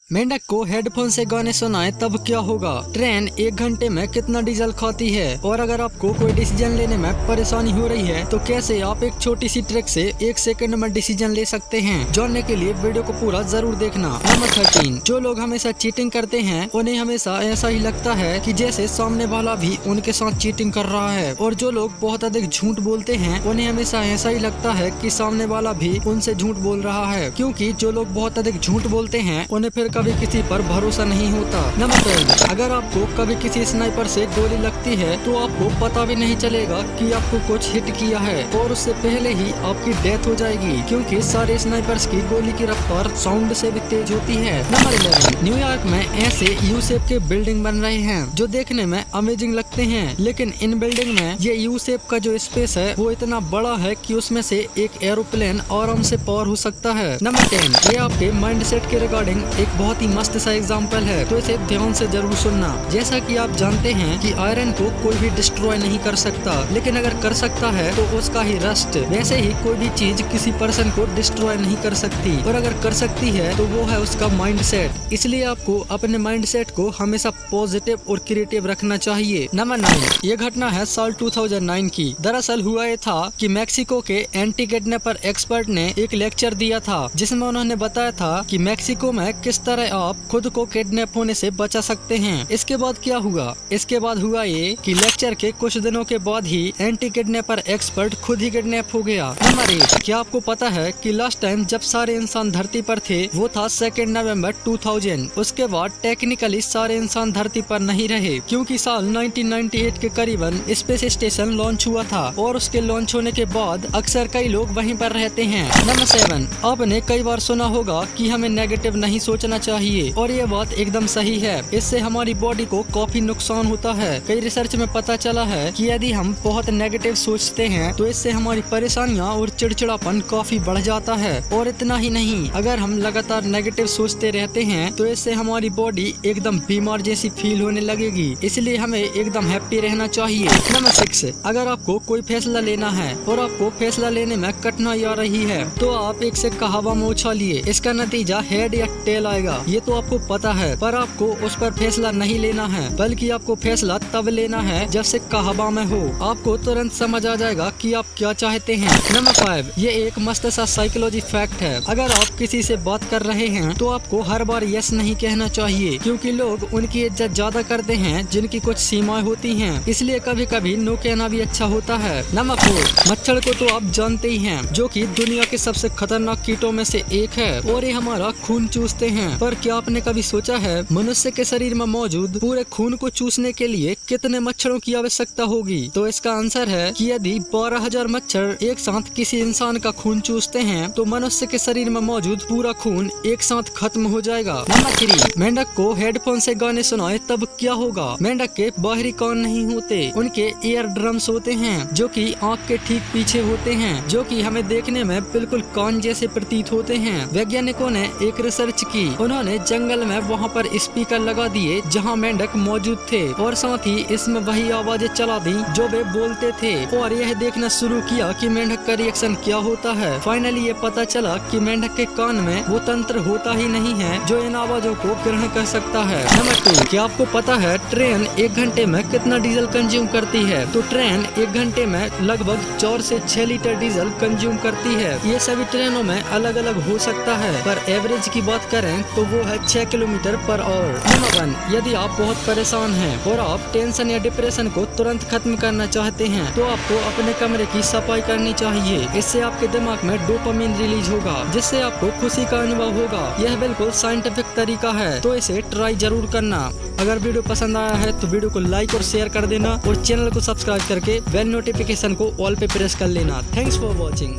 मेंढक को हेडफोन से गाने सुनाए तब क्या होगा। ट्रेन 1 घंटे में कितना डीजल खाती है। और अगर आपको कोई डिसीजन लेने में परेशानी हो रही है तो कैसे आप एक छोटी सी ट्रिक से 1 सेकंड में डिसीजन ले सकते हैं। जानने के लिए वीडियो को पूरा जरूर देखना। नंबर 13, जो लोग हमेशा चीटिंग करते हैं उन्हें हमेशा ऐसा ही लगता है कि जैसे सामने वाला भी उनके साथ चीटिंग कर रहा है। और जो लोग बहुत अधिक झूठ बोलते हैं उन्हें हमेशा ऐसा ही लगता है कि सामने वाला भी उनसे झूठ बोल रहा है, क्योंकि जो लोग बहुत अधिक झूठ बोलते हैं उन्हें फिर कभी किसी पर भरोसा नहीं होता। नंबर 12, अगर आपको कभी किसी स्नाइपर से गोली लगती है तो आपको पता भी नहीं चलेगा कि आपको कुछ हिट किया है और उससे पहले ही आपकी डेथ हो जाएगी, क्योंकि सारे स्नाइपर्स की गोली की रफ्तार साउंड से भी तेज होती है। नंबर 11, न्यूयॉर्क में ऐसे यू शेप के बिल्डिंग बन रहे हैं जो देखने में अमेजिंग लगते हैं, लेकिन इन बिल्डिंग में ये यू शेप का जो स्पेस है वो इतना बड़ा है कि उसमें से एक एरोप्लेन आराम से पार हो सकता है। नंबर 10, ये आपके माइंड सेट के रिगार्डिंग एक बहुत ही मस्त सा एग्जांपल है, तो इसे ध्यान से जरूर सुनना। जैसा कि आप जानते हैं कि आयरन को कोई भी डिस्ट्रॉय नहीं कर सकता, लेकिन अगर कर सकता है तो उसका ही रस्ट। वैसे ही कोई भी चीज किसी पर्सन को डिस्ट्रॉय नहीं कर सकती, और अगर कर सकती है तो वो है उसका माइंड सेट। इसलिए आपको अपने माइंड सेट को हमेशा पॉजिटिव और क्रिएटिव रखना चाहिए। नंबर 9, ये घटना है साल 2009 की। दरअसल हुआ ये था कि मैक्सिको के एंटी किडनैपर एक्सपर्ट ने एक लेक्चर दिया था जिसमें उन्होंने बताया था कि मैक्सिको में किस तरह आप खुद को किडनैप होने से बचा सकते हैं। इसके बाद क्या हुआ? इसके बाद हुआ ये कि लेक्चर के कुछ दिनों के बाद ही एंटी किडनैपर एक्सपर्ट खुद ही किडनैप हो गया। नंबर 8, क्या आपको पता है कि लास्ट टाइम जब सारे इंसान धरती पर थे वो था 2 नवंबर 2000। उसके बाद टेक्निकली सारे इंसान धरती पर नहीं रहे, क्योंकि साल 1998 के करीबन स्पेस स्टेशन लॉन्च हुआ था और उसके लॉन्च होने के बाद अक्सर कई लोग वहीं पर रहते हैं। नंबर 7, आपने कई बार सुना होगा कि हमें नेगेटिव नहीं सोचना चाहिए, और ये बात एकदम सही है। इससे हमारी बॉडी को काफी नुकसान होता है। कई रिसर्च में पता चला है कि यदि हम बहुत नेगेटिव सोचते हैं तो इससे हमारी परेशानियां और चिड़चिड़ापन काफी बढ़ जाता है। और इतना ही नहीं, अगर हम लगातार नेगेटिव सोचते रहते हैं तो इससे हमारी बॉडी एकदम बीमार जैसी फील होने लगेगी। इसलिए हमें एकदम हैप्पी रहना चाहिए। नंबर 6, अगर आपको कोई फैसला लेना है और आपको फैसला लेने में कठिनाई आ रही है तो आप एक सिक्का हवा में उछालिए। इसका नतीजा हेड या टेल आएगा, ये तो आपको पता है, पर आपको उस पर फैसला नहीं लेना है, बल्कि आपको फैसला तब लेना है जब सिक्का हवा में हो। आपको तुरंत समझ आ जाएगा कि आप क्या चाहते हैं। नंबर 5, ये एक मस्त सा साइकोलॉजी फैक्ट है। अगर आप किसी से बात कर रहे हैं तो आपको हर बार यस नहीं कहना चाहिए, क्योंकि लोग उनकी इज्जत ज्यादा करते हैं जिनकी कुछ सीमाएं होती हैं। इसलिए कभी कभी नो कहना भी अच्छा होता है। नंबर 4, मच्छर को तो आप जानते ही हैं, जो कि दुनिया के सबसे खतरनाक कीटों में से एक है और ये हमारा खून चूसते हैं। पर क्या आपने कभी सोचा है मनुष्य के शरीर में मौजूद पूरे खून को चूसने के लिए कितने मच्छरों की आवश्यकता होगी? तो इसका आंसर है कि यदि 12,000 मच्छर एक साथ किसी इंसान का खून चूसते हैं तो मनुष्य के शरीर में मौजूद पूरा खून एक साथ खत्म हो जाएगा। नंबर 3, मेंढक को हेडफोन से गाने सुनाए तब क्या होगा? मेंढक के बाहरी कान नहीं होते, उनके ईयर ड्रम्स होते हैं जो कि आँख के ठीक पीछे होते हैं, जो कि हमें देखने में बिल्कुल कान जैसे प्रतीत होते हैं। वैज्ञानिकों ने एक रिसर्च की, उन्होंने जंगल में वहाँ पर स्पीकर लगा दिए जहाँ मेंढक मौजूद थे, और साथ ही इसमें वही आवाजें चला दी जो वे बोलते थे, और यह देखना शुरू किया कि मेंढक का रिएक्शन क्या होता है। फाइनली ये पता चला कि मेंढक के कान में वो तंत्र होता ही नहीं है जो इन आवाजों को ग्रहण कर सकता है। नंबर 2, क्या आपको पता है ट्रेन 1 घंटे में कितना डीजल कंज्यूम करती है? तो ट्रेन 1 घंटे में लगभग 4 से 6 लीटर डीजल कंज्यूम करती है। ये सभी ट्रेनों में अलग अलग हो सकता है, पर एवरेज की बात करें तो वो है 6 किलोमीटर पर आवर। नंबर 1, यदि आप बहुत परेशान हैं और आप टेंशन या डिप्रेशन को तुरंत खत्म करना चाहते हैं तो आपको अपने कमरे की सफाई करनी चाहिए। इससे आपके दिमाग में डोपामिन रिलीज होगा, जिससे आपको खुशी का अनुभव होगा। यह बिल्कुल साइंटिफिक तरीका है, तो इसे ट्राई जरूर करना। अगर वीडियो पसंद आया है तो वीडियो को लाइक और शेयर कर देना, और चैनल को सब्सक्राइब करके बेल नोटिफिकेशन को ऑल पे प्रेस कर लेना। Thanks for watching.